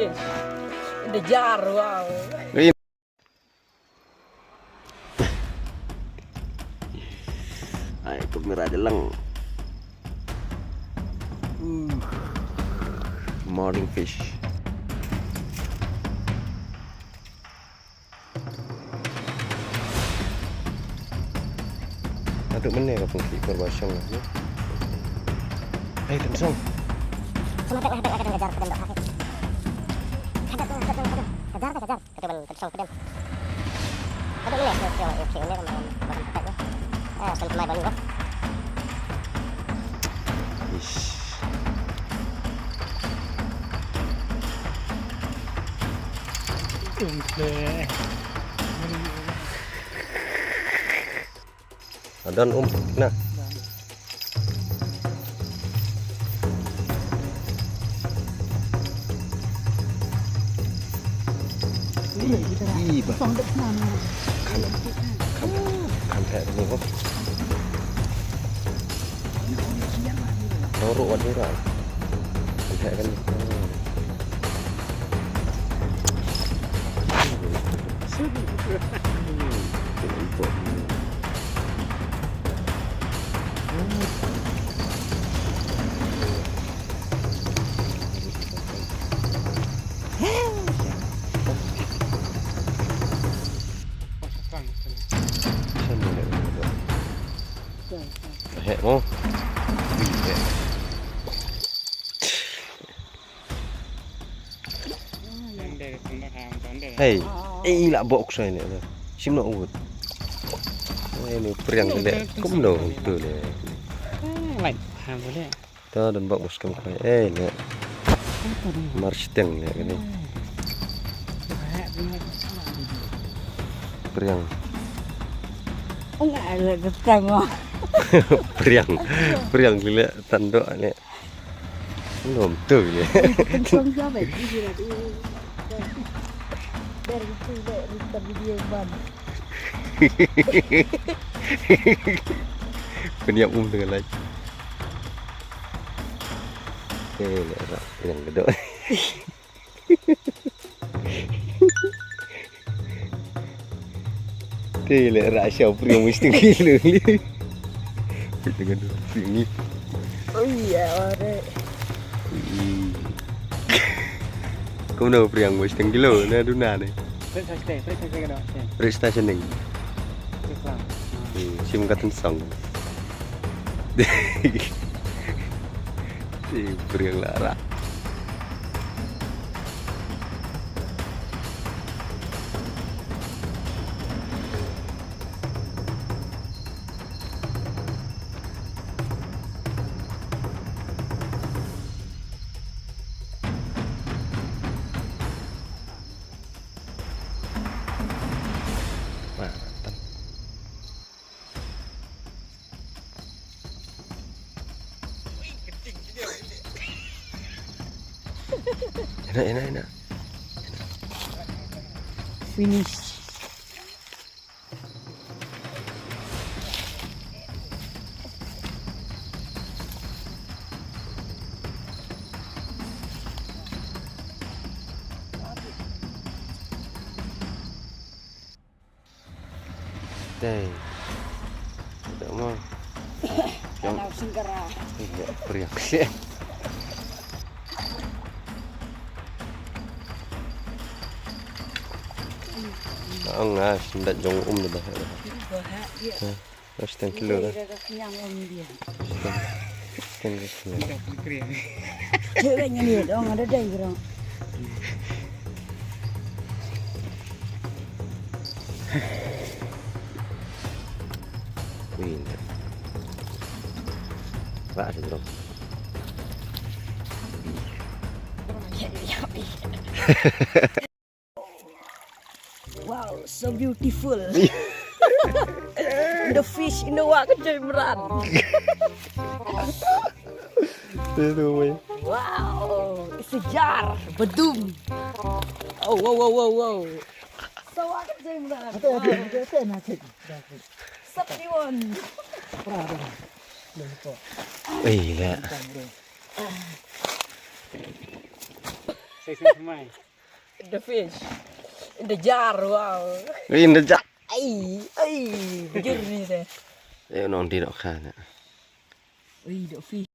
fish in the jar. Wow. Ay, kamera jelang. Morning fish. Aduk mana kau pun ikor basang ni? Hei, tensong. Kejar. Keteban tensong pedem. Aduk ni, oke ni bahan pakai. Sampai baru lah. Ish. Adan nah. Iba. Kan kayak ni kok. Norok wan ira. Kayak kan. Heh, mau. Hei, lah box ini. Sim nak ugut. Ini periang gede. Kum no tu le. Like, hang boleh. Ta dan box kamu kai. Ni. Marsteng ni ini. Periang. Enggak ada ketang. Periang gila tanduk ni. Belum tu ni. Kencang siapa? Dari itu video ban. Peniap dengan lagi. Lihat yang gede. Lihat rasa periang mesti gila ni. Dengan ini. Oh iya, ore. Kau nak periang mesti gila ni duna ni. Prestasi ni. Sim katan song. Periang lara. Enak. Finish. Dai. Tak mau. Kalau segera. Iya, periang sih. Enggak, sendat jong dah bahaya. Harus 10 kilo dah. Kenyang dia. 10 kilo. Ceweknya dia dong ada dai bro. Wih. Pak ada bro. Wow, so beautiful. The fish in the water jemran. Wow, it's a jar, bedum. Oh, wow. So water jemran. Septiwan. Iya. The fish. In the jar, wow. In the jar. Ay, begini deh. Ayo non di dok kan. Wih, the fish.